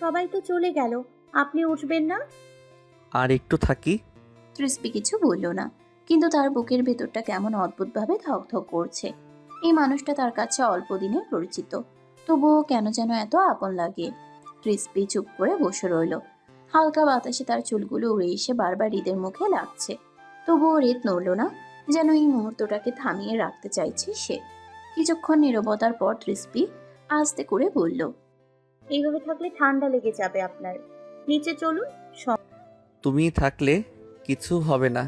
সবাই তো চলে গেল, আপনি উঠবেন না? আর একটু থাকি। ক্রিসপি কিছু বলল না, কিন্তু তার বুকের ভেতরটা কেমন অদ্ভুতভাবে ধকধক করছে। এই মানুষটা তার কাছে অল্প দিনের পরিচিত, তবুও কেন যেন এত আপন লাগে। ক্রিসপি চুপ করে বসে রইল। হালকা বাতাসে তার চুলগুলো উড়ে এসে বারবার হৃদের মুখে লাগছে, তবুও হৃদ নড়ল না, যেন এই মুহূর্তটাকে থামিয়ে রাখতে চাইছে সে। কিছুক্ষণ নীরবতার পর ক্রিসপি আস্তে করে বলল, এইভাবে থাকলে ঠান্ডা লেগে যাবে আপনার, নিচে চলুন। তুমি থাকলে কিছু হবে না।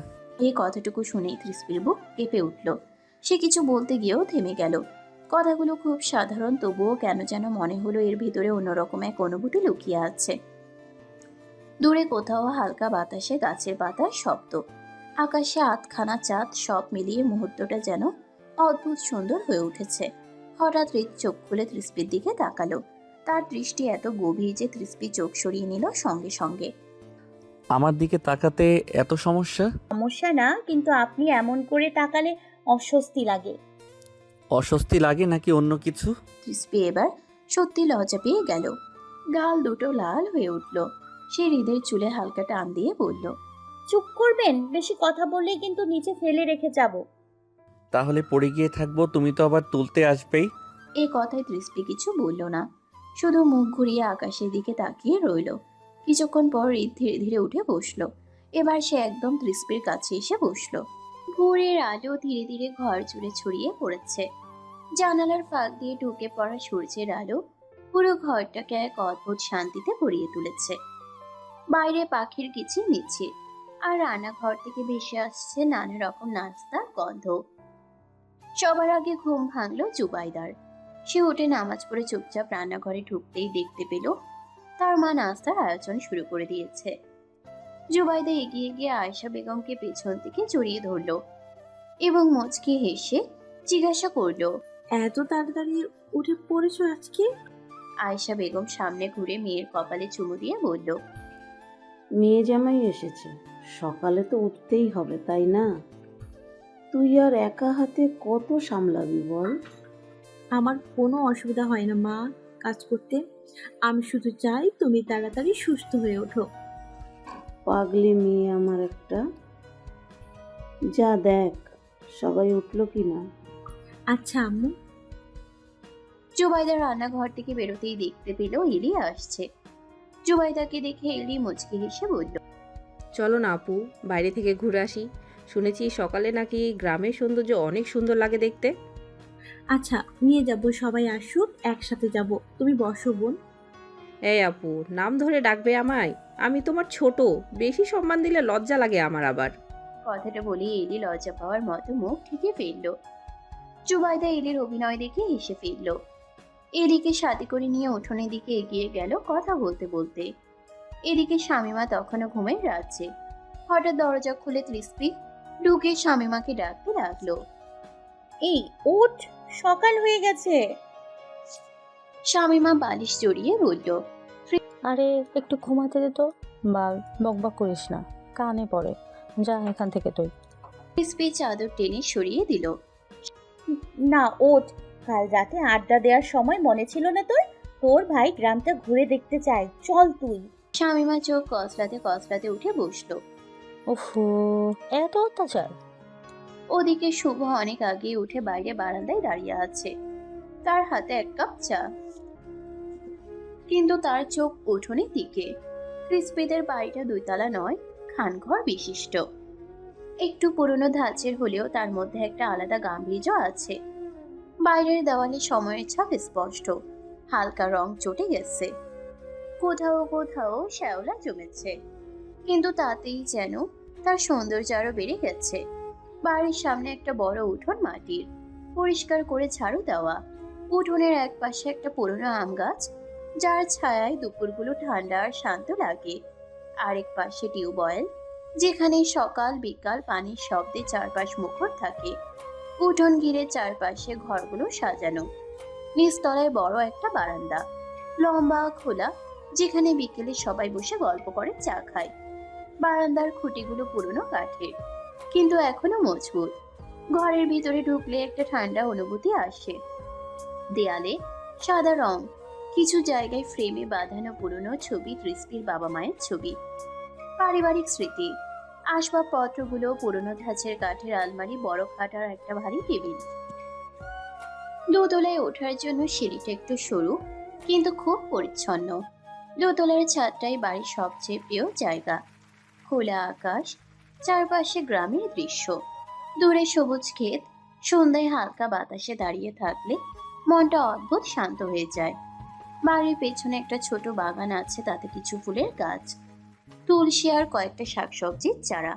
এই কথাটুকু শুনেই ক্রিসপির বুক কেঁপে উঠল। সে কিছু বলতে গিয়েও থেমে গেল। কথাগুলো খুব সাধারণ, তবুও কেন যেন মনে হলো এর ভিতরে অন্যরকম এক অনুভূতি লুকিয়ে আছে। দূরে কোথাও হালকা বাতাসে গাছের পাতার শব্দ, আকাশে আধখানা চাঁদ, সব মিলিয়ে মুহূর্তটা যেন অদ্ভুত সুন্দর হয়ে উঠেছে। হঠাৎ হৃদ চোখ খুলে ক্রিসপির দিকে তাকালো। তার দৃষ্টি এত গভীর যে ক্রিসপি চোখ সরিয়ে নিল সঙ্গে সঙ্গে। আমার দিকে তাকাতে এত সমস্যা? সমস্যা না, কিন্তু আপনি এমন করে তাকালে অস্বস্তি লাগে। অস্বস্তি লাগে নাকি অন্য কিছু? ক্রিসপি এবার সত্যি লজ্জা পেয়ে গেল। গাল দুটো লাল হয়ে উঠল। সে হৃদের চুলে হালকা টান দিয়ে বলল, চুপ করবেন? বেশি কথা বললেই কিন্তু নিচে ফেলে রেখে যাব। তাহলে পড়ে গিয়ে থাকবো, তুমি তো আবার তুলতে আসবেই। এই কথায় ক্রিসপি কিছু বলল না, শুধু মুখ ঘুরিয়ে আকাশের দিকে তাকিয়ে রইল। কিছুক্ষণ পর হৃদ ধীরে ধীরে উঠে বসলো। এবার সে একদম ক্রিসপির কাছে এসে বসলো। ভোরের আলো ধীরে ধীরে ঘর জুড়ে ছড়িয়ে পড়েছে। জানালার ফাঁক দিয়ে ঢুকে পড়া সূর্যের আলো পুরো ঘরটাকে এক অদ্ভুত শান্তিতে ভরিয়ে তুলেছে। বাইরে পাখির কিচিরমিচির, আর রান্নাঘর থেকে ভেসে আসছে নানা রকম নাস্তার গন্ধ। সবার আগে ঘুম ভাঙলো জুবাইদার। সে উঠে নামাজ পড়ে চুপচাপ রান্নাঘরে ঢুকতেই দেখতে পেল তার মা নাস্তার আয়োজন শুরু করে দিয়েছে। জুবাইদা এগিয়ে গিয়ে আয়েশা বেগমকে পেছন থেকে জড়িয়ে ধরলো এবং মুচকি হেসে জিজ্ঞাসা করলো, এত তাড়াতাড়ি উঠে পড়েছো আজকে? আয়েশা বেগম সামনে ঘুরে মেয়ের কপালে চুমু দিয়ে বলল, মেয়ে জামাই এসেছে, সকালে তো উঠতেই হবে, তাই না? তুই আর একা হাতে কত সামলাবি বল? আমার কোনো অসুবিধা হয় না মা কাজ করতে। আমি শুধু চাই তুমি তাড়াতাড়ি সুস্থ হয়ে ওঠো। পাগলি মেয়ে আমার একটা। যা দেখ সবাই উঠলো কি না। আচ্ছা আম্মু। জুবাইদা রান্নাঘর থেকে বেরোতেই দেখতে পেল এলি আসছে। জুবাইদাকে দেখে এলি মুচকি হেসে বলল, চলো না আপু, বাইরে থেকে ঘুরে আসি। শুনেছি সকালে নাকি গ্রামের সৌন্দর্য অনেক সুন্দর লাগে দেখতে। আচ্ছা নিয়ে যাব, সবাই আসুক একসাথে যাব। তুমি বসো বোন। এই আপু, নাম ধরে ডাকবে আমায়? আমি তোমার ছোট, বেশি সম্মান দিলে লজ্জা লাগে আমার আবার। কথাটা বলে এলি লজ্জা পাওয়ার মতো মুখ ঠেকে ফেলল। জুবাইদা এলির অভিনয় দেখে হেসে ফেলল। এলিকে সাথে করে নিয়ে উঠোনের দিকে এগিয়ে গেল কথা বলতে বলতে। এদিকে শামিমা তখনও ঘুমের রাজ্যে। হঠাৎ দরজা খুলে ক্রিসপি ঢুকে শামিমাকে ডাকতে লাগলো। এই ওঠ, সকাল হয়ে গেছে। শামিমা বালিশ জড়িয়ে বলল, আরে একটু ঘুমাতে দে তো, বাল বকবক করিস না, কানে পড়ে। যা এখান থেকে তুই। ক্রিসপি চাদর টেনে সরিয়ে দিল। না ওঠ, কাল রাতে আড্ডা দেওয়ার সময় মনে ছিল না তোর? তোর ভাই গ্রামটা ঘুরে দেখতে চায়, চল তুই। শামিমা চোখ কসলাতে কসলাতে উঠে বসলো। ওফো, এত অত্যাচার! ওদিকে শুভ অনেক আগে উঠে বাইরে বারান্দায় দাঁড়িয়ে আছে, তার হাতে এক কাপ চা, কিন্তু তার চোখ উঠোনের দিকে। ক্রিসপিদের বাড়িটা দুইতলা নয়, খানঘর বিশিষ্ট। একটু পুরনো ধাঁচের হলেও তার মধ্যে একটা আলাদা গাম্ভীর্য আছে। বাইরের দেওয়ালে সময়ের ছাপ স্পষ্ট, হালকা রং চটে গেছে, কোথাও কোথাও শ্যাওলা জমেছে, কিন্তু তাতেই যেন তার সৌন্দর্য আরো বেড়ে গেছে। বাড়ির সামনে একটা বড় উঠোন, মাটির, পরিষ্কার করে ঝাড়ু দেওয়া। উঠোনের এক পাশে একটা পুরনো আম গাছ, যার ছায়ায় দুপুরগুলো ঠান্ডা আর শান্ত লাগে। আরেক পাশে টিউবওয়েল, যেখানে সকাল বিকাল পানির শব্দে চারপাশ মুখর থাকে। উঠোন ঘিরে চারপাশে ঘরগুলো সাজানো। নিচতলায় বড় একটা বারান্দা, লম্বা খোলা, যেখানে বিকেলে সবাই বসে গল্প করে চা খায়। বারান্দার খুঁটিগুলো পুরনো কাঠের, কিন্তু এখনো মজবুত। ঘরের ভিতরে ঢুকলে একটা ঠান্ডা অনুভূতি আসে। দেয়ালে সাদা রং, কিছু জায়গায় ফ্রেমে বাঁধানো পুরনো ছবি ক্রিস্পির বাবা মায়ের ছবি, পারিবারিক স্মৃতি। আসবাবপত্রগুলো পুরনো ধাঁচের কাঠের আলমারি, বড় খাটার একটা ভারী টেবিল। দোতলায় ওঠার জন্য সিঁড়িটা একটু সরু কিন্তু খুব পরিচ্ছন্ন। দোতলার ছাদটাই বাড়ির সবচেয়ে প্রিয় জায়গা। খোলা আকাশ, চারপাশে গ্রামের দৃশ্য, দূরে সবুজ ক্ষেত। সন্ধ্যায় হালকা বাতাসে দাঁড়িয়ে থাকলে মনটা অদ্ভুত শান্ত হয়ে যায়। বাড়ির পেছনে একটা ছোট বাগান আছে, তাতে কিছু ফুলের গাছ, তুলসী আর কয়েকটা শাকসবজির চারা।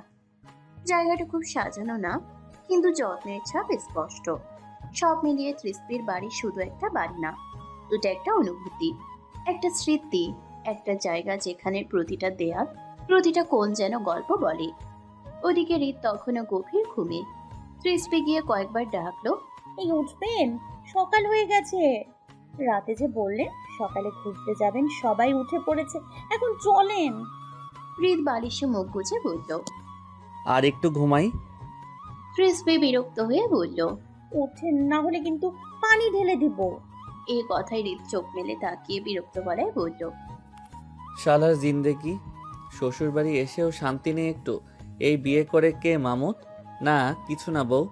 জায়গাটা খুব সাজানো না, কিন্তু যত্নের ছাপ স্পষ্ট। সব মিলিয়ে ক্রিস্পির বাড়ি শুধু একটা বাড়ি না, এটা একটা অনুভূতি, একটা স্মৃতি, একটা জায়গা যেখানে প্রতিটা দেয়াল, প্রতিটা কোণ যেন গল্প বলে। ওদিকে হৃদ তখনও গভীর ঘুমে। ক্রিস্পি গিয়ে কয়েকবার ডাকলো, এই উঠবেন, সকাল হয়ে গেছে। রাতে যে বললেন সকালে ঘুরতে যাবেন, সবাই উঠে পড়েছে, এখন চলেন। হৃদ বালিশে মুখ গুজে বলল। আর একটু ঘুমাই। ক্রিস্পি বিরক্ত হয়ে বলল। ওঠেন, না হলে কিন্তু পানি ঢেলে দিব। এই কথায় হৃদ চোখ মেলে তাকিয়ে বিরক্ত গলায় বলল, শালার জিন্দেগি, শ্বশুর বাড়ি এসেও শান্তি নেই একটু। এই বিয়ে করে কে মামুত? না কিছু না বউ,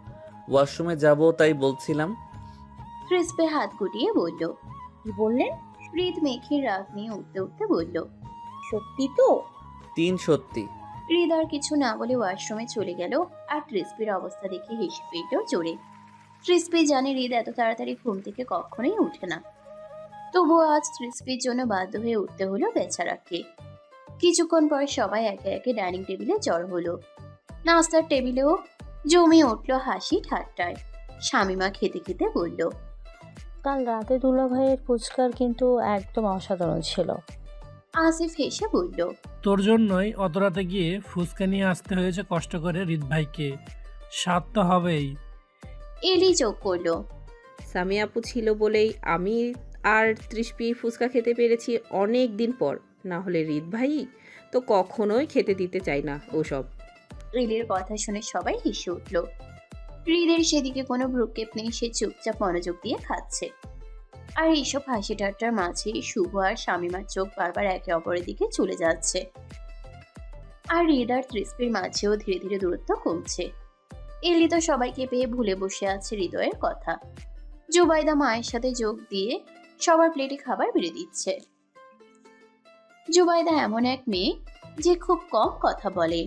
ওয়াশরুমে যাব তাই বলছিলাম। ক্রিস্পি হাত গুটিয়ে বলল। কি বললেন? হৃদ মেঘের রাগ নিয়ে উঠতে উঠতে বলল। সত্যি তো? 3 সত্যি। হৃদ আর কিছু না বলে ওয়াশরুমে চলে গেল। আর ক্রিস্পির অবস্থা দেখে হেসে ফেলল জোরে। ক্রিস্পি জানে হৃদ এত তাড়াতাড়ি ঘুম থেকে কখনোই উঠে না, তবুও আজ ক্রিস্পির জন্য বাধ্য হয়ে উঠতে হলো বেচারাকে। কিছুক্ষণ পর সবাই একে একে ডাইনিং টেবিলে জড়ো হলো। নাস্তার টেবিলেও জমে উঠল হাসি ঠাট্টায়। শামিমা খেতে খেতে বলল, কাল রাতে দুলা ভাইয়ের ফুচকার কিন্তু একদম অসাধারণ ছিল। আসিফ হেসে বলল, তোর জন্যই অত রাতে গিয়ে ফুচকা নিয়ে আসতে হয়েছে কষ্ট করে হৃদ ভাইকে, স্বাদ তো হবেই। এলি চোখ করল। সামিয়া আপু ছিল বলেই আমি আর তৃষ্পি ফুচকা খেতে পেরেছি অনেক দিন পর, না হলে হৃদ ভাই তো কখনোই খেতে দিতে চাই না ওসব। হৃদের কথা শুনে সবাই হেসে উঠল। হৃদের সেদিকে কোনো ভ্রুক্ষেপ নেই, সে চুপচাপ মনোযোগ দিয়ে খাচ্ছে। আর এইসব হাসি ঠাট্টার মাঝে শুভ আর শামিমার চোখ বারবার একে অপরের দিকে চলে যাচ্ছে। আর হৃদ আর তৃষ্পির মাঝেও ধীরে ধীরে দূরত্ব কমছে। এলি তো সবাইকে পেয়ে ভুলে বসে আছে হৃদয়ের কথা। জুবাইদা মায়ের সাথে যোগ দিয়ে সবার প্লেটে খাবার বেড়ে দিচ্ছে। জুবাইদা এমন এক মেয়ে যে খুব কম কথা বলে,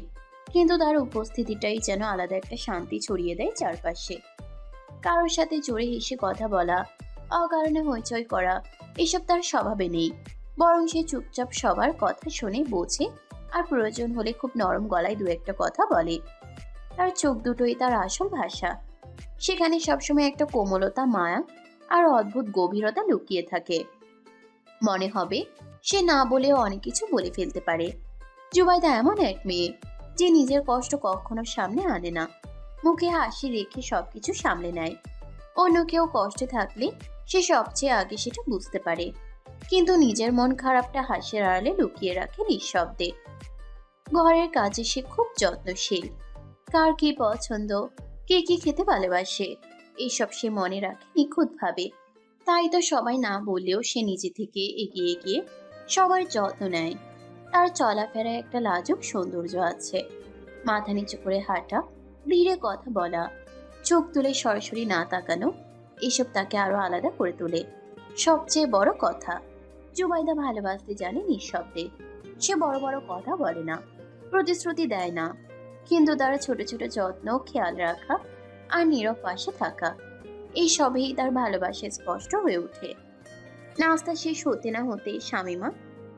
কিন্তু তার উপস্থিতিটাই যেন আলাদা একটা শান্তি ছড়িয়ে দেয় চারপাশে। কারোর সাথে জোরে হেসে কথা বলা, অকারণে হইচই করা, এসব তার স্বভাবে নেই। বরং সে চুপচাপ সবার কথা শুনে বোঝে, আর প্রয়োজন হলে খুব নরম গলায় দু একটা কথা বলে। তার চোখ দুটোই তার আসল ভাষা। সেখানে সবসময় একটা কোমলতা, মায়া আর অদ্ভুত গভীরতা লুকিয়ে থাকে। মনে হবে সে না বলেও অনেক কিছু বলে ফেলতে পারে। জুবাইদা এমন এক মেয়ে যে নিজের কষ্ট কখনো সামনে আনে না, মুখে হাসি রেখে সবকিছু সামলে নেয়। অন্য কেউ কষ্টে থাকলে সে সবচেয়ে আগে সেটা বুঝতে পারে, কিন্তু নিজের মন খারাপটা হাসির আড়ালে লুকিয়ে রাখে নিঃশব্দে। ঘরের কাজে সে খুব যত্নশীল। কার কি পছন্দ, কে কি খেতে ভালোবাসে, এইসব সে মনে রাখে নিখুঁতভাবে। তাই তো সবাই না বললেও সে নিজে থেকে এগিয়ে গিয়ে সবার যত্ন নেয়। তার চলাফেরায় একটা লাজুক সৌন্দর্য আছে। মাথা নিচু করে হাঁটা, ধীরে কথা বলা, চোখ তুলে সরাসরি না তাকানো, এসব তাকে আরো আলাদা করে তোলে। সবচেয়ে বড় কথা, জুবাইদা ভালোবাসতে জানে নিঃশব্দে। সে বড় বড় কথা বলে না, প্রতিশ্রুতি দেয় না, কিন্তু তার ছোট ছোট যত্ন, খেয়াল রাখা আর নীরব পাশে থাকা, এই সবই তার ভালোবাসা স্পষ্ট হয়ে ওঠে। নাস্তা শেষ হতে না হতে শামিমা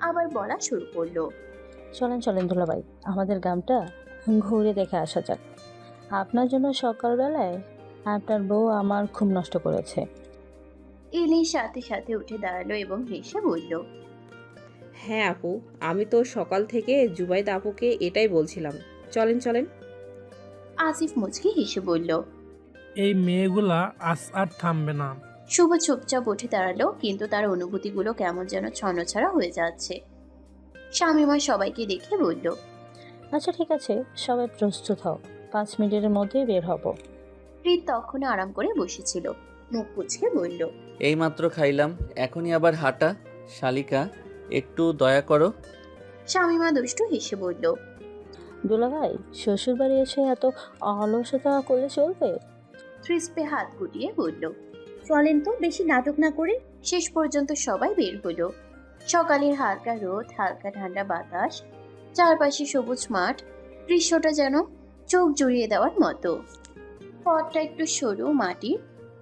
আবার বলা শুরু করলো, চলেন চলেন দুলা ভাই, আমাদের গ্রামটা ঘুরে দেখে আসা যাক। আপনার জন্য সকালবেলায় আপনার বউ আমার ঘুম নষ্ট করেছে। এলি সাথে সাথে উঠে দাঁড়ালো এবং হেসে বলল, হ্যাঁ আপু, আমি তো সকাল থেকে জুবাইদা আপুকে এটাই বলছিলাম, চলেন চলেন। আসিফ মুচকি হেসে বলল। এই মেয়েগুলা আজ আর থামবে না। শুভ চুপচাপ উঠে দাঁড়ালো, কিন্তু তার অনুভূতিগুলো কেমন যেন ছন্নছাড়া হয়ে যাচ্ছে। শামিমা সবাইকে দেখে বলল, আচ্ছা ঠিক আছে, সবাই প্রস্তুত হও, 5 মিনিটের মধ্যেই বের হব। হৃদ তখনও আরাম করে বসেছিল, মুখ কুচকে বলল, এইমাত্র খাইলাম, এখনই আবার হাঁটা। শালিকা, একটু দয়া করো। শামিমা দুষ্টু হেসে বলল, দুলাভাই, শ্বশুর বাড়ি এসে এত অলসতা করলে চলবে? ক্রিস্পি হাত গুটিয়ে বলল। চলেন তো, বেশি নাটক না করে। শেষ পর্যন্ত সবাই বের হলো। সকালের হালকা রোদ, হালকা ঠান্ডা বাতাস, চারপাশে সবুজ মাঠ, দৃশ্যটা যেন চোখ জুড়িয়ে দেওয়ার মতো। পথটা একটু সরু, মাটির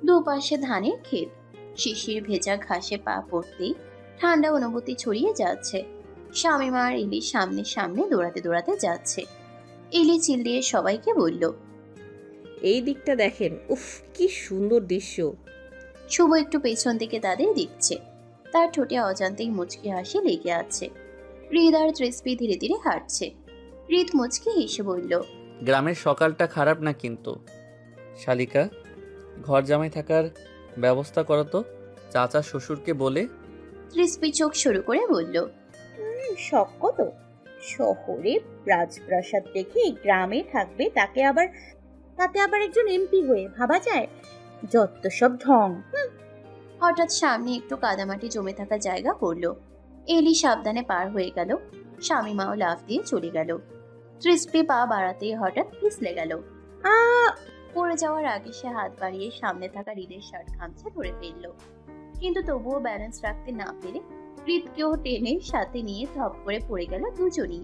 দুপাশে ধানের ক্ষেত, শিশির ভেজা ঘাসে পা পড়তেই ঠান্ডা অনুভূতি ছড়িয়ে যাচ্ছে। শামিমা আর ইলি সামনে সামনে দৌড়াতে দৌড়াতে যাচ্ছে। ইলি চিল্লিয়ে সবাইকে বলল। এই দিকটা দেখেন, উফ কি সুন্দর দৃশ্য। শুভ একটু পেছন থেকে তাদের দেখছে। তার ঠোঁটে অজান্তেই মুচকি হাসি লেগে আছে। হৃদ আর তৃষ্পি ধীরে ধীরে হাঁটছে। হৃদ মুচকি হেসে বলল, গ্রামের সকালটা খারাপ না কিন্তু। শালিকা, ঘর জামাই থাকার ব্যবস্থা করো তো, চাচা শ্বশুরকে বলে। তৃষ্পি চোখ শুরু করে বলল, শখ কত! শহরে রাজপ্রাসাদ দেখে গ্রামে থাকবে, তাতে আবার একজন এমপি হয়ে, ভাবা যায়? যত সব ঢং। হঠাৎ সামনে একটু কাদামাটি জমে থাকা জায়গা পড়লো। এলি সাবধানে পার হয়ে গেল। শামিমাও লাফ দিয়ে চলে গেল। তৃষ্পি পা বাড়াতেই হঠাৎ পিছলে গেল। পড়ে যাওয়ার আগে সে হাত বাড়িয়ে সামনে থাকা হৃদের শার্ট খামচে ধরে ফেলল, কিন্তু তবুও ব্যালেন্স রাখতে না পেরে হৃদকেও টেনে সাথে নিয়ে ধপ করে পড়ে গেল দুজনই।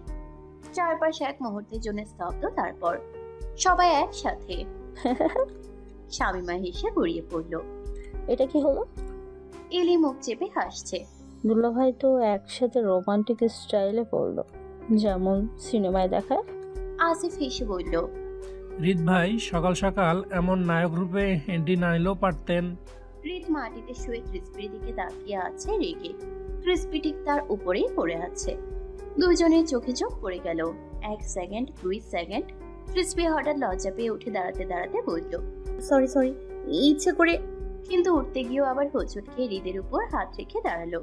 চারপাশ এক মুহূর্তের জন্য স্তব্ধ। তারপর সবাই একসাথে। শামিমা হেসে গড়িয়ে পড়ল। এটা কি হলো? এলি মুখ চেপে হাসছে। দুলাভাই তো একসাথে রোমান্টিক স্টাইলে পড়লো, যেমন সিনেমায় দেখায়। আসিফ হেসে বলল, রিত ভাই সকাল সকাল এমন নায়ক রূপে এন্ট্রি না নিলেও পারতেন। হৃদ মাটিতে শুয়ে ক্রিস্পির দিকে তাকিয়ে আছে রেগে। ক্রিস্পি ঠিক তার উপরেই পড়ে আছে। দুজনের চোখে চোখ পড়ে গেল। 1 সেকেন্ড, 2 সেকেন্ড। ক্রিস্পি হঠাৎ লজ্জা পেয়ে উঠে দাঁড়াতে দাঁড়াতে বলল, সরি, ইচ্ছে করে। কিন্তু উঠতে গিয়েও আবার হোঁচট খেয়ে হৃদের উপর হাত রেখে দাঁড়ালো।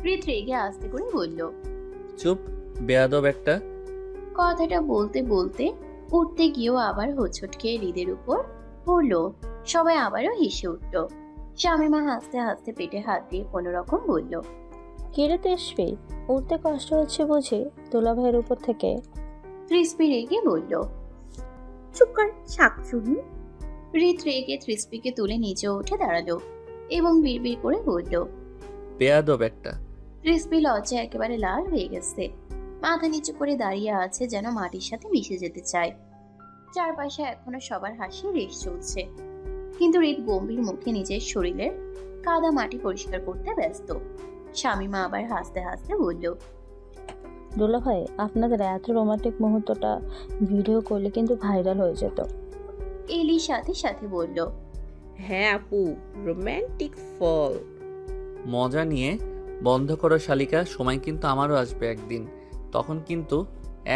হৃদ রেগে আস্তে করে বলল, চুপ, বেয়াদব একটা। কথাটা বলতে বলতে উঠতে গিয়েও আবার হোঁচট খেয়ে হৃদের উপর পড়লো। সবাই আবারও হেসে উঠল। শামিমা হাসতে হাসতে পেটে হাত দিয়ে কোনো রকম বলল, কেড়ে তেসবি, উঠতে কষ্ট হচ্ছে বুঝি দুলাভাইয়ের উপর থেকে? ক্রিস্পি রেগে বলল। চুপ কর, শাকচুনি। হৃদ রেগে ক্রিস্পিকে তুলে নিচে উঠে দাঁড়ালো এবং বিড়বিড় করে বলল। বেয়াদব একটা। ক্রিস্পি লজ্জা একেবারে লাল হয়ে গেছে। মাথা নিচু করে দাঁড়িয়ে আছে, যেন মাটির সাথে মিশে যেতে চায়। চারপাশে এখনো সবার হাসি রেশ চলছে, কিন্তু হৃদ গম্ভীর মুখে নিজের শরীরের কাদা মাটি পরিষ্কার করতে ব্যস্ত। শামিমা আবার হাসতে হাসতে বলল, দুলাভাই, আপনাদের এত রোমান্টিক মুহূর্তটা ভিডিও করলে কিন্তু ভাইরাল হয়ে যেত। এলি সাথে সাথে বলল, হ্যাঁ আপু, রোম্যান্টিক ফল। মজা নিয়ে বন্ধ করো শালিকা, সময় কিন্তু আমারও আসবে একদিন, তখন কিন্তু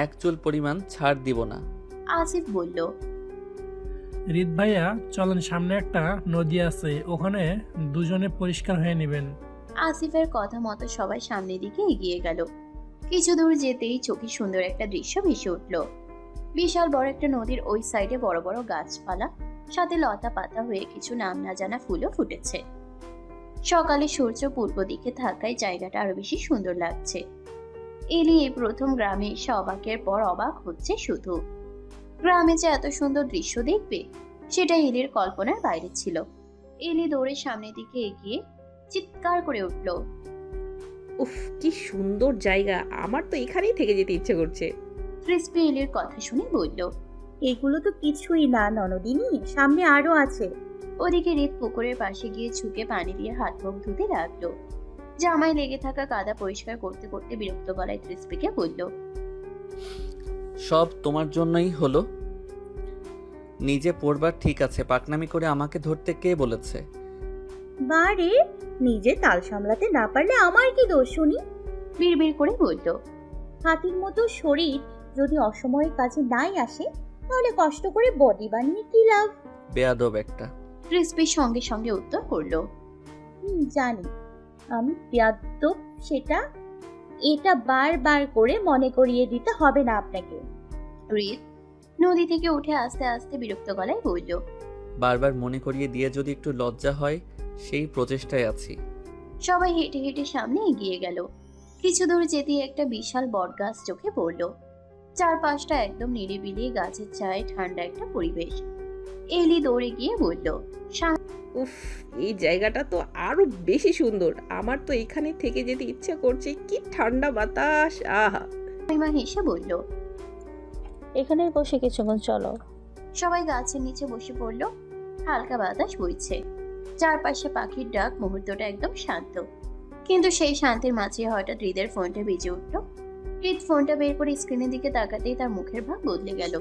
এক চুল পরিমাণ ছাড় দিব না। আসিফ বলল, রিত ভাইয়া চলেন, সামনে একটা নদী আছে, ওখানে দুজনে পরিষ্কার হয়ে নেবেন। আসিফের কথা মতো সবাই সামনের দিকে এগিয়ে গেল। কিছু দূর যেতেই চোখে সুন্দর একটা দৃশ্য ভেসে উঠল। বিশাল বড় একটা নদীর ওই সাইডে বড় বড় গাছপালা, সাথে লতা পাতা হয়ে কিছু নাম না জানা ফুলও ফুটেছে। সকালে সূর্য পূর্ব দিকে থাকায় জায়গাটা আরো বেশি সুন্দর লাগছে। এলি এই প্রথম গ্রামে এসে অবাকের পর অবাক হচ্ছে শুধু। গ্রামে যে এত সুন্দর দৃশ্য দেখবে, সেটা এলির কল্পনার বাইরে ছিল। এলি দৌড়ে সামনের দিকে এগিয়ে চিৎকার করে উঠল, উফ কি সুন্দর জায়গা, আমার তো এখানেই থেকে যেতে ইচ্ছে করছে। ক্রিস্পি এলির কথা শুনে বলল, এগুলো তো কিছুই না ননদিনী, সামনে আরো আছে। ওদিকে হৃদ পুকুরের পাশে গিয়ে ঝুঁকে পানি দিয়ে হাত মুখ ধুতে লাগলো। জামায় লেগে থাকা কাদা পরিষ্কার করতে করতে বিরক্ত গলায় ক্রিস্পিকে বলল, সব তোমার জন্যই হলো। নিজে পড়বার ঠিক আছে, পাকনামি করে আমাকে ধরতে কে বলেছে? বারে, নিজে তাল সামলাতে না পারলে আমার কি দোষ শুনি? বিড়বিড় করে বলল, হাতির মতো শরীর যদি অসময়ে কাজে নাই আসে, তাহলে কষ্ট করে বডি বানিয়ে কি লাভ? বেয়াদব একটা। ক্রিস্পির সঙ্গে সঙ্গে উত্তর করলো, জানি আমি বেয়াদ্দপ, এটা বারবার করে মনে করিয়ে দিতে হবে না আপনাকে। হৃদ নদী থেকে উঠে আস্তে আস্তে বিরক্ত গলায় বলল, বারবার মনে করিয়ে দিয়ে যদি একটু লজ্জা হয়, সেই প্রচেষ্টায় আছি। সবাই হেঁটে হেঁটে সামনে এগিয়ে গেল। কিছু দূর যেতেই একটা বিশাল বটগাছ চোখে পড়ল। চারপাশটা একদম নিরিবিলি, গাছের ছায়, ঠান্ডা একটা পরিবেশ। এলি দৌড়ে গিয়ে বলল, উফ, এই জায়গাটা তো আরো বেশি সুন্দর। আমার তো এখানে থেকে যেতে ইচ্ছা করছে। কি ঠান্ডা বাতাস, আহা। শামিমা হেসে বলল। এখানেই বসে কিছুক্ষণ চলো। সবাই গাছের নিচে বসে পড়ল। হালকা বাতাস বইছে, চারপাশে পাখির ডাক। মুহূর্তটা একদম শান্ত। কিন্তু সেই শান্তির মাঝে হঠাৎ হৃদের ফোনটা বেজে উঠল। হৃদ ফোনটা বের করে স্ক্রিনের দিকে তাকাতেই তার মুখের ভাব বদলে গেল।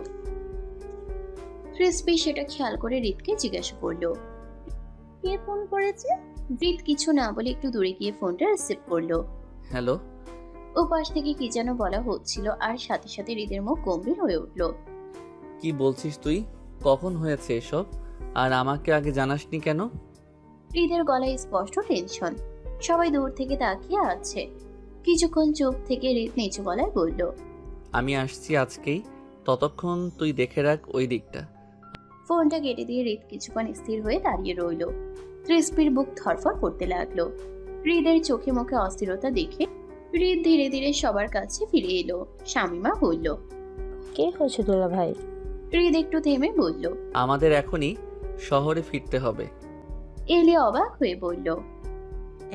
ক্রিসপি সেটা খেয়াল করে হৃদকে জিজ্ঞাসা করলো, কে ফোন করেছে? হৃদ কিছু না বলে একটু দূরে গিয়ে ফোনটা রিসিভ করলো। হ্যালো। ওপাশ থেকে কি যেন বলা হচ্ছিল, আর সাথে সাথে হৃদের মুখ গম্ভীর হয়ে উঠল। কি বলছিস তুই? কখন হয়েছে এসব? আর আমাকে আগে জানাসনি কেন? হৃদের গলায় স্পষ্ট টেনশন। সবাই দূর থেকে তাকিয়ে আছে। কিছুক্ষণ চুপ থেকে হৃদ নিচু গলায় বলল, আমি আসছি আজকেই, ততক্ষণ তুই দেখে রাখ ওই দিকটা। ফোনটা কেটে দিয়ে হৃদ কিছুক্ষণ স্থির হয়ে দাঁড়িয়ে রইল। ক্রিসপির বুক ধরফর করতে লাগলো। হৃদের চোখে মুখে অস্থিরতা দেখে হৃদ ধীরে ধীরে সবার কাছে ফিরে এলো। শামিমা বলল, কে হয়েছে দুলা ভাই? হৃদ একটু থেমে বলল, আমাদের এখনই শহরে ফিরতে হবে। এলি অবাক হয়ে বলল,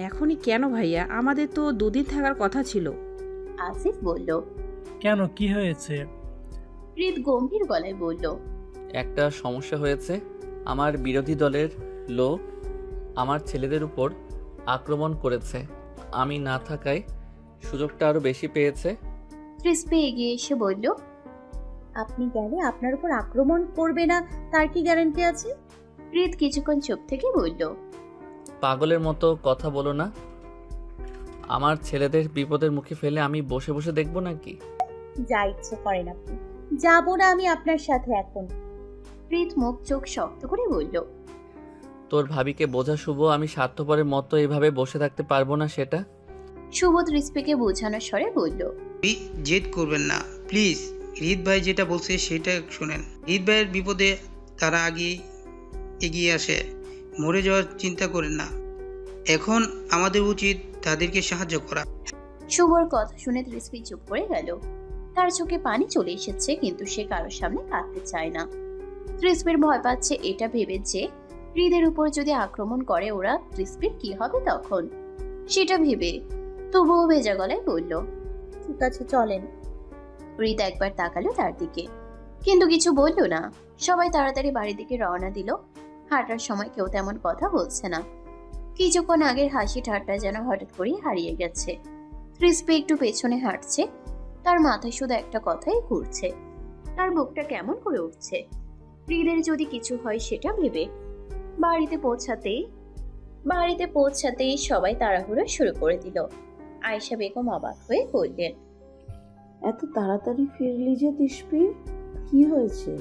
এখনই কেন ভাইয়া? আমাদের তো 2 দিন থাকার কথা ছিল। আসিফ বলল। কেন, কি হয়েছে? হৃদ গম্ভীর গলায় বলল, একটা সমস্যা হয়েছে। আমার বিরোধী দলের লোক আমার ছেলেদের উপর আক্রমণ করেছে। আমি না থাকায় সুযোগটা আরো বেশি পেয়েছে। ক্রিসপি এগিয়ে এসে বলল, আপনি গেলে আপনার উপর আক্রমণ করবে না তার কি গ্যারান্টি আছে? হৃদ কিছুক্ষণ চুপ থেকে বলল, পাগলের মতো কথা বলো না। আমার ছেলেদের বিপদের মুখে ফেলে আমি বসে বসে দেখবো নাকি? যা ইচ্ছে করেন আপনি, যাবো না আমি আপনার সাথে এখন। হৃদ মুখ চোখ শক্ত করে বলল, তোর ভাবিকে বোঝা শুভ, আমি স্বার্থপরের মতো এভাবে বসে থাকতে পারবো না সেটা। সুবোধ ক্রিসপিকে বোঝানোর স্বরে বলল, জেদ করবেন না প্লিজ। হৃদ ভাই যেটা বলছে সেটা শুনেন। হৃদ ভাইয়ের বিপদে তারা আগেই এগিয়ে আসে, মরে যাওয়ার চিন্তা করেন না। এখন আমাদের উচিত তাদেরকে সাহায্য করা। শুভর কথা শুনে ক্রিসপি চুপ করে গেল। তার চোখে পানি চলে এসেছে, কিন্তু সে কারোর সামনে কাঁদতে চায় না। ক্রিসপির ভয় পাচ্ছে এটা ভেবে যে হৃদের উপর যদি আক্রমণ করে ওরা, ক্রিসপির কি হবে তখন সেটা ভেবে তবুও ভেজা গলায় বলল, ঠিক আছে চলেন। হৃদ একবার তাকালো তার দিকে, কিন্তু কিছু বলল না। সবাই তাড়াতাড়ি বাড়ির দিকে রওনা দিল। হাঁটার সময় কেউ তেমন কথা বলছে না। কিছুক্ষণ আগের হাসি ঠাট্টা যেন হঠাৎ করেই হারিয়ে গেছে। ক্রিসপি একটু পেছনে হাঁটছে, তার মাথায় শুধু একটা কথাই ঘুরছে। তার বুকটা কেমন করে উঠছে হৃদের যদি কিছু হয় সেটা ভেবে। বাড়িতে পৌঁছাতেই সবাই তাড়াহুড়ো শুরু করে দিল। আয়েশা বেগম অবাক হয়ে বললেন, এত তাড়াতাড়ি ফিরলি যে তিশপি, কি হয়েছে?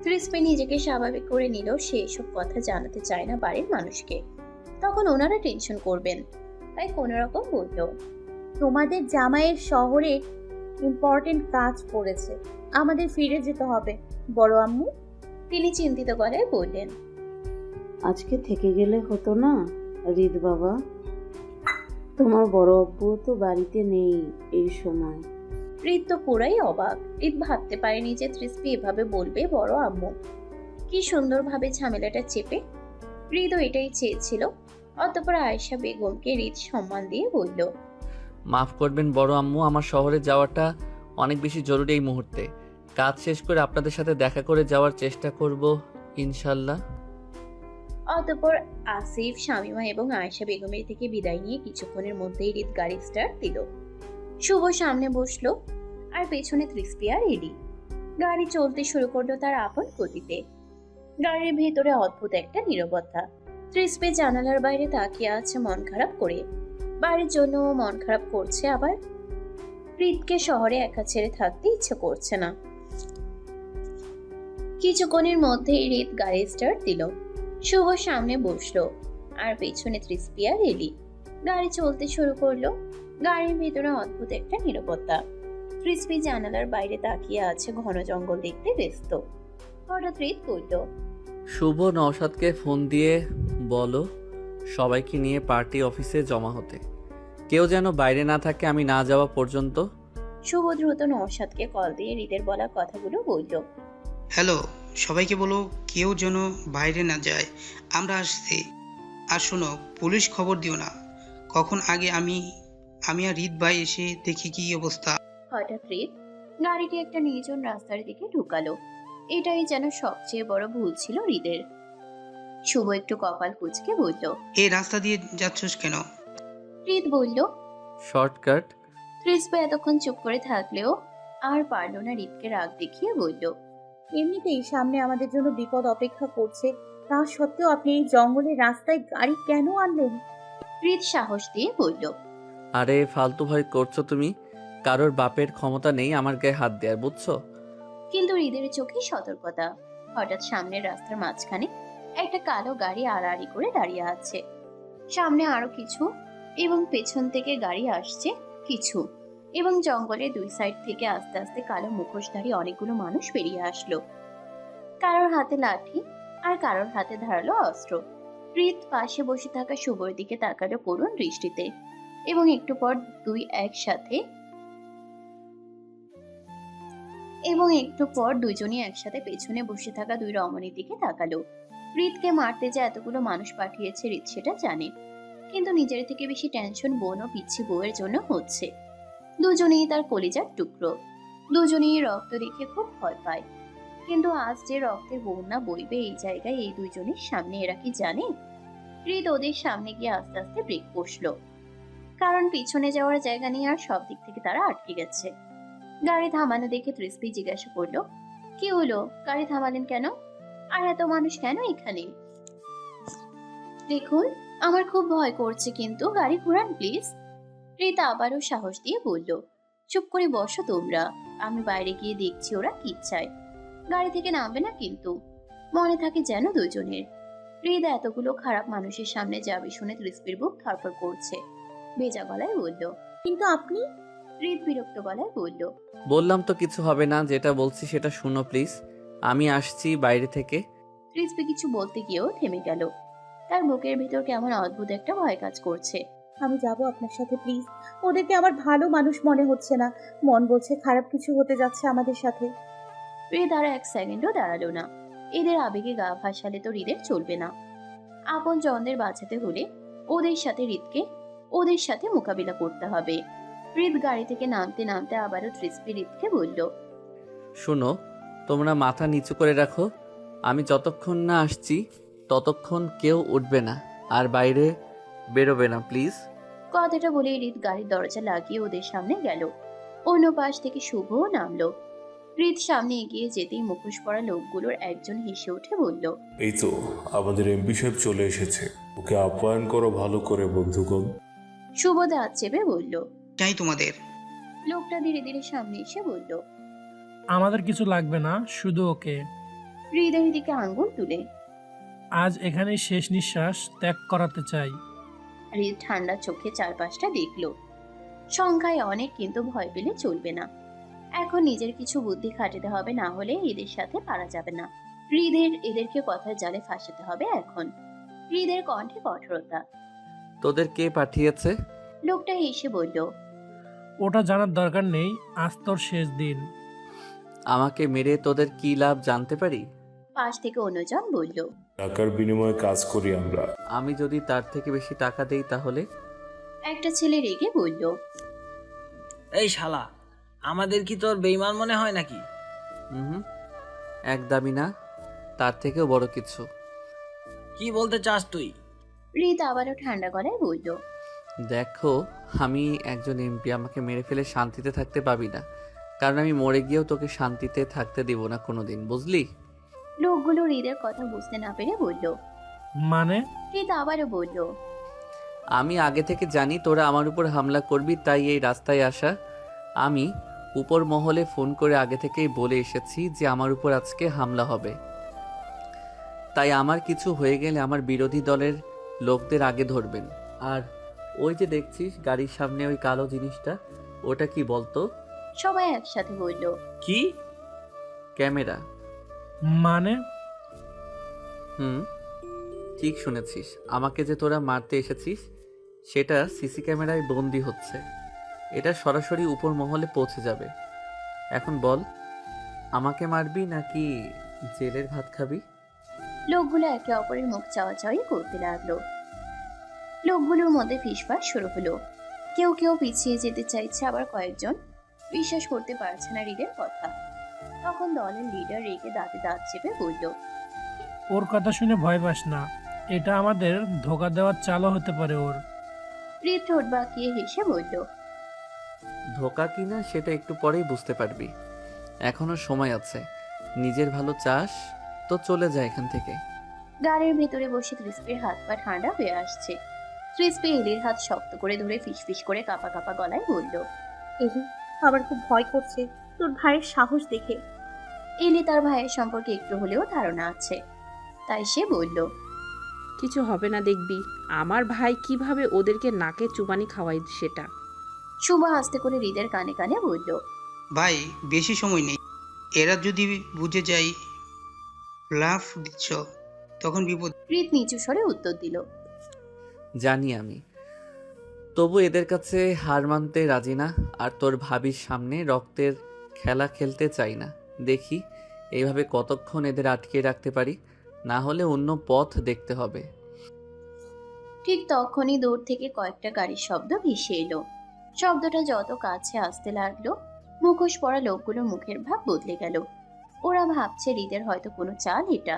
ক্রিসপি নিজেকে স্বাভাবিক করে নিল। সে এসব কথা জানাতে চায় না বাড়ির মানুষকে, তখন ওনারা টেনশন করবেন, তাই কোনো রকম বলল, তোমাদের জামাইয়ের শহরে ইম্পর্টেন্ট কাজ পড়েছে, আমাদের ফিরে যেতে হবে। বড় আম্মু? তিনি চিন্তিত গলায় বললেন, আজকে থেকে গেলে হতো না হৃদ বাবা? তোমার বড় আব্বু তো বাড়িতে নেই এই সময়। হৃদ তো পুরাই অবাক। হৃদ ভাবতে পারেনি যে ক্রিসপি এভাবে বলবে বড় আম্মু। কি সুন্দরভাবে ঝামেলাটা চেপে। হৃদও এটাই চেয়েছিল। অতঃপর আয়েশা বেগমকে হৃদ সম্মান দিয়ে বলল, মাফ করবেন বড় আম্মু, আমার শহরে যাওয়াটা অনেক বেশি জরুরি এই মুহূর্তে। কাজ শেষ করে আপনাদের সাথে দেখা করে যাওয়ার চেষ্টা করব ইনশাল্লাহ। অতঃপর আসিফ, শামিমা এবং আয়েশা বেগমের থেকে বিদায় নিয়ে কিছুক্ষণের মধ্যেই হৃদ গাড়ি স্টার্ট দিল। শুভ সামনে বসলো, আর পেছনে ক্রিসপি আর এডি। গাড়ি চলতে শুরু করলো তার আপন গতিতে। গাড়ির ভেতরে অদ্ভুত একটা নীরবতা। ক্রিসপি জানালার বাইরে তাকিয়ে আছে মন খারাপ করে। বাড়ির জন্য মন খারাপ করছে, আবার হৃদকে শহরে একা ছেড়ে থাকতে ইচ্ছে করছে না। কিছুক্ষণের মধ্যেই হৃদ গাড়ি স্টার্ট দিল। শুভ সামনে বসলো, আর পেছনে ক্রিসপি আর এলি। গাড়ি চলতে শুরু করলো। গাড়ির ভেতরে অদ্ভুত একটা নীরবতা। ক্রিসপি জানালার বাইরে তাকিয়ে আছে, ঘন জঙ্গল দেখতে ব্যস্ত। হঠাৎ হৃদ বলল, শুভ নওশাদকে ফোন দিয়ে বলো সবাইকে নিয়ে পার্টি অফিসে জমা হতে। কেউ যেন বাইরে না থাকে আমি না যাওয়া পর্যন্ত। শুভ দ্রুত নৌশাদকে কল দিয়ে হৃদের বলা কথাগুলো বলল। হ্যালো, সবাইকে বলো কেউ যেন বাইরে না যায়, আমরা আসছি। আর শোনো, পুলিশ খবর দিও না। কখন আগে আমি আর হৃদ ভাই এসে দেখি কি অবস্থা। হঠাৎ হৃদ গাড়িটি একটা নির্জন রাস্তার দিকে ঢুকালো। এটাই যেন সবচেয়ে বড় ভুল ছিল হৃদের। শুভ একটু কপাল কুঁচকে বলল। এই রাস্তা দিয়ে যাচ্ছস কেন? হৃদ বলল। শর্টকাট। ক্রিসপা এতক্ষণ চুপ করে থাকলেও আর পারল না হৃদকে রাগ দেখিয়ে বলল। এমনিতেই সামনে আমাদের জন্য বিপদ অপেক্ষা করছে, তা সত্ত্বেও আপনি এই জঙ্গলের রাস্তায় গাড়ি কেন আনলেন? হৃদ সাহস দিয়ে বলল। আরে ফালতু ভয় করছো তুমি। কারোর বাপের ক্ষমতা নেই আমার গায়ে হাত দেওয়ার, বুঝছো? কিন্তু হৃদের চোখে সতর্কতা। হঠাৎ সামনের রাস্তার মাঝখানে একটা কালো গাড়ি আড়াআড়ি করে দাঁড়িয়ে আছে। সামনে আরো কিছু এবং পেছন থেকে গাড়ি আসছে কিছু, এবং জঙ্গলের দুই সাইড থেকে আস্তে আস্তে কালো মুখোশধারী অনেকগুলো মানুষ বেরিয়ে আসলো। কারোর হাতে লাঠি আর কারোর হাতে ধারালো অস্ত্র। হৃদ পাশে বসে থাকা শুভর দিকে তাকালো করুণ দৃষ্টিতে, এবং একটু পর দুজনই একসাথে পেছনে বসে থাকা দুই রমণীর দিকে তাকালো। হৃদকে মারতে যে এতগুলো মানুষ পাঠিয়েছে হৃদ সেটা জানে, কিন্তু নিজের থেকে বেশি টেনশন বোন ও পিচ্ছি বউয়ের জন্য হচ্ছে। দুজনেই তার কলিজার টুকরো, দুজনেই রক্ত দেখে খুব ভয় পায়। কিন্তু আজ যে রক্তের বন্যা বইবে এই জায়গায় এই দুইজনের সামনে, এরা কি জানে? হৃদ ওদের সামনে গিয়ে আস্তে আস্তে ব্রেক কষলো, কারণ পিছনে যাওয়ার জায়গা নিয়ে আর সব দিক থেকে তারা আটকে গেছে। গাড়ি থামানো দেখে ক্রিসপি জিজ্ঞাসা করলো, কি হলো, গাড়ি থামালেন কেন? আর এত মানুষ কেন এখানে? দেখুন, আমার খুব ভয় করছে, কিন্তু গাড়ি ঘোরান প্লিজ। হৃদ আবারও সাহস দিয়ে বলল, চুপ করে বসো তোমরা, আমি বাইরে গিয়ে দেখছি ওরা কি চায়। গাড়ি থেকে নামবে না কিন্তু, মনে থাকে যেন দুজনের। হৃদ এতগুলো খারাপ মানুষের সামনে যাবে শুনে ক্রিসপির বুক ধরফর করছে। ভেজা গলায় বলল। কিন্তু আপনি? হৃদ বিরক্ত গলায় বলল। বললাম তো কিছু হবে না, যেটা বলছি সেটা শুনো প্লিজ। আমি আসছি বাইরে থেকে। ক্রিসপি কিছু বলতে গিয়েও থেমে গেল। তার বুকের ভিতর কেমন অদ্ভুত একটা ভয় কাজ করছে। আমি যাব আপনার সাথে, প্লিজ। ওদেরকে আমার ভালো মানুষ মনে হচ্ছে না, মন বলছে খারাপ কিছু হতে যাচ্ছে আমাদের সাথে। হৃদ আর এক সেকেন্ডও দাঁড়ালো না। এদের আবেগে গা ভাসালে তো হৃদের চলবে না। আপন জনদের বাঁচাতে হলে ওদের সাথে মোকাবিলা করতে হবে। হৃদ গাড়ি থেকে নামতে নামতে আবারও ক্রিসপি হৃদকে বলল, শুনো, তোমরা মাথা নিচু করে রাখো। আমি যতক্ষণ না আসছি ততক্ষণ কেউ উঠবে না আর বাইরে বেরোবে না প্লিজ। কথাটা বলে হৃদ গাড়ির দরজা লাগিয়ে ওদের সামনে গেল। অন্য পাশ থেকে শুভও নামলো। হৃদ সামনে এগিয়ে যেতেই মুখোশ পরা লোকগুলোর একজন হেসে উঠে বলল, এই তো আমাদের এমপি সাহেব চলে এসেছে, ওকে আপ্যায়ন করো ভালো করে বন্ধুগণ। শুভ দাঁত চেপে বলল। চাই তোমাদের। লোকটা ধীরে ধীরে সামনে এসে বলল, আমাদের কিছু লাগবে না, শুধু ওকে। হৃদের দিকে আঙ্গুল তুলে। আজ এখানেই শেষ নিঃশ্বাস ত্যাগ করাতে চাই। হৃদ ঠান্ডা চোখে চারপাশটা দেখলো। সংখ্যায় অনেক, কিন্তু ভয় পেলে চলবে না। এখন নিজের কিছু বুদ্ধি খাটাতে হবে, না হলে এদের সাথে পারা যাবে না। এদেরকে কথার জালে ফাঁসাতে হবে এখন। হৃদের কণ্ঠে কঠোরতা। তোদের কে পাঠিয়েছে? লোকটা হেসে বলল, ওটা জানার দরকার নেই, আজ তোর শেষ দিন। আমাকে মেরে তোদের কি লাভ জানতে পারি? পাশ থেকে অন্যজন বলল, টাকার বিনিময়ে কাজ করি আমরা। আমি যদি তার থেকে বেশি টাকা দেই তাহলে? একটা ছেলে রেগে বলল, এই শালা, আমাদের কি তোর বেঈমান মনে হয় নাকি? হুম, একদমই না, তার থেকেও বড় কিছু। কি বলতে চাস তুই? হৃদ আবারও ঠান্ডা গলায় বলল, দেখো, আমি একজন এমপি, আমাকে মেরে ফেলে শান্তিতে থাকতে পাবি না, কারণ আমি মরে গিয়েও তোকে শান্তিতে থাকতে দিব না কোনোদিন, বুঝলি? লোকগুলো হৃদের কথা বুঝতে না পেরে বলল। মানে? হৃদ আবারও বলল, আমি আগে থেকে জানি তোরা আমার উপর হামলা করবি, তাই এই রাস্তায় আসা। আমি উপর মহলে ফোন করে আগে থেকেই বলে এসেছি যে আমার উপর আজকে হামলা হবে, তাই আমার কিছু হয়ে গেলে আমার বিরোধী দলের লোকদের আগে ধরবেন। আর ওই যে দেখছিস গাড়ির সামনে ওই কালো জিনিসটা, ওটা কি বলতো? সবাই একসাথে বলল, কি? ক্যামেরা। মানে? হুম, ঠিক শুনেছিস, আমাকে যে তোরা মারতে এসেছিস সেটা সিসি ক্যামেরায় বন্দি হচ্ছে। এটা সরাসরি উপর মহলে পৌঁছে যাবে। এখন বল, আমাকে মারবি নাকি জেলের ভাত খাবি? লোকগুলো একে অপরের মুখ চাওয়াচাওয়ি করতে লাগলো। লোকগুলোর মধ্যে ফিসফাস শুরু হলো। কেউ কেউ পিছিয়ে যেতে চাইছে, আবার কয়েকজন বিশ্বাস করতে পারছে না হৃদের কথা। তখন দলের লিডার রেগে দাঁতে দাঁত চেপে বলল, ওর কথা শুনে ভয় পাস না, এটা আমাদের ধোকা দেওয়ার চালও হতে পারে ওর। হৃদ ঠোঁট বাঁকিয়ে হেসে বলল, ধোকা কিনা সেটা একটু পরেই বুঝতে পারবি, এখনো সময় আছে। নিজের ভালো চাস তো চলে যায় এখান থেকে। গাড়ির ভেতরে বসে ক্রিস্পির হাত পা ঠান্ডা হয়ে আসছে। ক্রিস্পি এলির হাত শক্ত করে ধরে ফিসফিস করে কাঁপা কাঁপা গলায় বলল, এলি, আমার খুব ভয় করছে তোর ভাইয়ের সাহস দেখে। এলি তার ভাইয়ের সম্পর্কে একটু হলেও ধারণা আছে, তাই সে বলল, কিছু হবে না, দেখবি আমার ভাই কিভাবে ওদেরকে নাকে চুবানি খাওয়াই সেটা। শুভ আস্তে করে হৃদের কানে কানে বলল, ভাই বেশি সময় নেই, এরা যদি বুঝে যায় লাফ দিচ্ছ তখন বিপদ। হৃদ নিচু স্বরে উত্তর দিল, জানি আমি, তবু এদের কাছে হার মানতে রাজি না। আর তোর ভাবির সামনে রক্তের খেলা খেলতে চাই না। দেখি এইভাবে কতক্ষণ এদের আটকে রাখতে পারি, না হলে অন্য পথ দেখতে হবে। ঠিক তখনই দূর থেকে কয়েকটা গাড়ির শব্দ ভেসে এলো। শব্দটা যত কাছে আসতে লাগলো, মুখোশ পরা লোকগুলোর মুখের ভাব বদলে গেল। ওরা ভাবছে হৃদের হয়তো কোনো চাল এটা।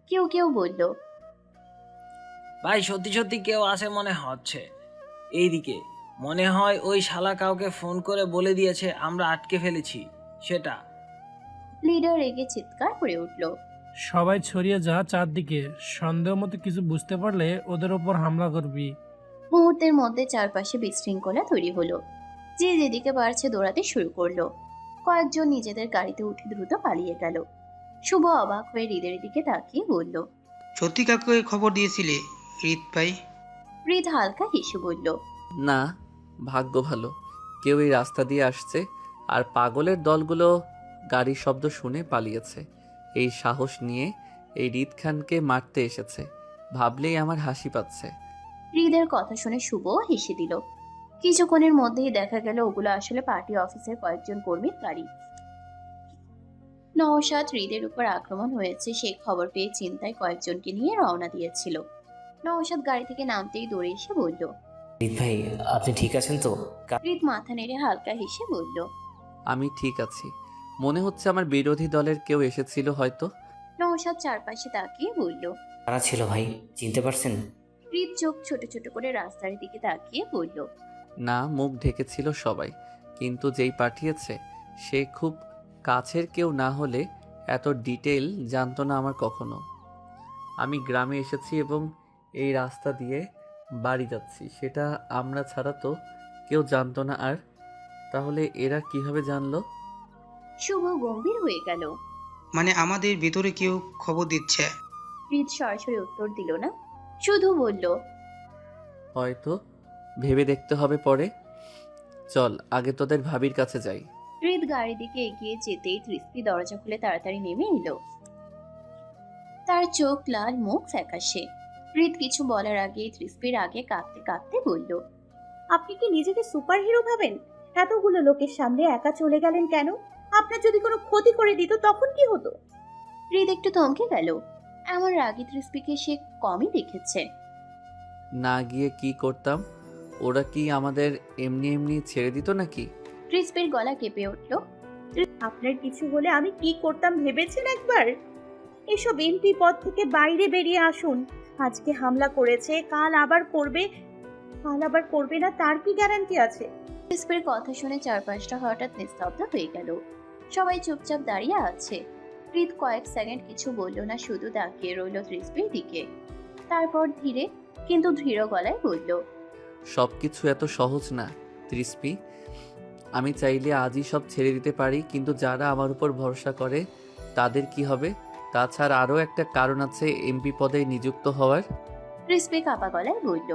কেউ কেউ বলল, ভাই সত্যি সত্যি কেউ আসে মনে হচ্ছে এইদিকে। মনে হয় ওই শালা কাউকে ফোন করে বলে দিয়েছে আমরা আটকে ফেলেছি সেটা। লিডার রেগে চিৎকার করে উঠল, সবাই ছড়িয়ে যা চারদিকে, সন্দেহ মতো কিছু বুঝতে পারলে ওদের ওপর হামলা করবি। মুহূর্তের মধ্যে চারপাশে বিশৃঙ্খলা তৈরি হলো। যে যেদিকে পারছে দৌড়াতে শুরু করলো। কয়েকজন নিজেদের গাড়িতে উঠে দ্রুত পালিয়ে গেল। শুভ অবাক হয়ে হৃদের দিকে তাকিয়ে বলল, সত্যি কাউকে খবর দিয়েছিলে হৃদ ভাই? হৃদ হালকা হেসে বলল, না, ভাগ্য ভালো কেউ এই রাস্তা দিয়ে আসছে, আর পাগলের দলগুলো গাড়ির শব্দ শুনে পালিয়েছে। এই সাহস নিয়ে এই হৃদ খানকে মারতে এসেছে, ভাবলেই আমার হাসি পাচ্ছে। হৃদের কথা শুনে শুভ হেসে দিল। কিছুক্ষণের মধ্যেই দেখা গেল ওগুলো আসলে পার্টি অফিসের কয়েকজন কর্মীর গাড়ি। নওশাদ হৃদের উপর আক্রমণ হয়েছে সেই খবর পেয়ে চিন্তায় কয়েকজনকে নিয়ে রওনা দিয়েছিল। নওশাদ গাড়ি থেকে নামতেই দৌড়ে এসে বলল, হৃদ ভাই আপনি ঠিক আছেন তো? হৃদ মাথা নেড়ে হালকা হেসে বলল, আমি ঠিক আছি, মনে হচ্ছে আমার বিরোধী দলের কেউ এসেছিল হয়তো। নওশাদ চারপাশে তাকিয়ে বলল, কারা ছিল ভাই, চিনতে পারছেন? হৃদ চোখ ছোট ছোট করে রাস্তার দিকে তাকিয়ে বলল, না, মুখ ঢেকেছিল সবাই, কিন্তু যেই পাঠিয়েছে সে খুব কাছের কেউ না হলে এত ডিটেল জানতো না আমার কখনো। আমি গ্রামে এসেছি এবং এই রাস্তা দিয়ে বাড়ি যাচ্ছি, সেটা আমরা ছাড়া তো কেউ জানতো না। আর তাহলে এরা কিভাবে জানলো? শুভ গম্ভীর হয়ে গেল। মানে আমাদের ভেতরে কেউ খবর দিচ্ছে? হৃদ সরাসরি উত্তর দিল না, শুধু বলল, হয়তো, ভেবে দেখতে হবে পরে। চল আগে তোদের ভাবির কাছে যাই। হৃদ গাড়ির দিকে এগিয়ে যেতেই তৃপ্তি দরজা খুলে তাড়াতাড়ি নেমে এলো। তার চোখ লাল, মুখ ফ্যাকাশে। হৃদ কিছু বলার আগেই তৃপ্তির আগে কাঁপতে কাঁপতে বলল, আপনি কি নিজেকে সুপার হিরো ভাবেন? এতগুলো লোকের সামনে একা চলে গেলেন কেন? আপনার যদি কোনো ক্ষতি করে দিত তখন কি হতো? হৃদ একটু থমকে গেল। এমন রাগী তৃপ্তিকে সে কমই দেখেছে। না গিয়ে কি করতাম? ওরা কি আমাদের এমনি এমনি ছেড়ে দিত নাকি? তৃপ্তির গলা কেঁপে উঠল। আপনার কিছু হলে আমি কি করতাম ভেবেছেন একবার? এসব এমপি পদ থেকে বাইরে বেরিয়ে আসুন। আজকে হামলা করেছে, কাল আবার করবে না, তার কি গ্যারান্টি আছে? তৃপ্তির কথা শুনে চারপাশটা হঠাৎ নিস্তব্ধ হয়ে গেল। সবাই চুপচাপ দাঁড়িয়ে আছে। হৃদ কয়েক সেকেন্ড কিছু বলল না, শুধু তাকিয়ে রইল তৃপ্তির দিকে। তারপর ধীরে কিন্তু দৃঢ় গলায় বলল, সবকিছু এত সহজ না তৃষ্পি। আমি চাইলে আজই সব ছেড়ে দিতে পারি, কিন্তু যারা আমার উপর ভরসা করে তাদের কি হবে? তাছাড়া আরও একটা কারণ আছে এমপি পদে নিযুক্ত হওয়ার। তৃপ্তি কাঁপা গলায় বলল।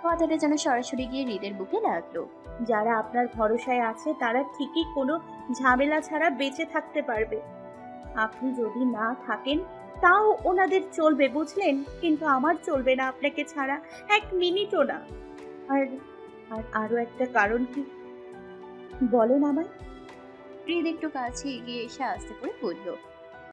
কথাটা যেন সরাসরি গিয়ে হৃদের বুকে লাগলো। যারা আপনার ভরসায় আছে তারা ঠিকই কোনো ঝামেলা ছাড়া বেঁচে থাকতে পারবে। আপনি যদি না থাকেন তাও ওনাদের চলবে বুঝলেন, কিন্তু আমার চলবে না আপনাকে ছাড়া, এক মিনিটও না। আর আর আরো একটা কারণ কি বলেন আমায়? হৃদ একটু কাছে এগিয়ে এসে আস্তে করে বলল,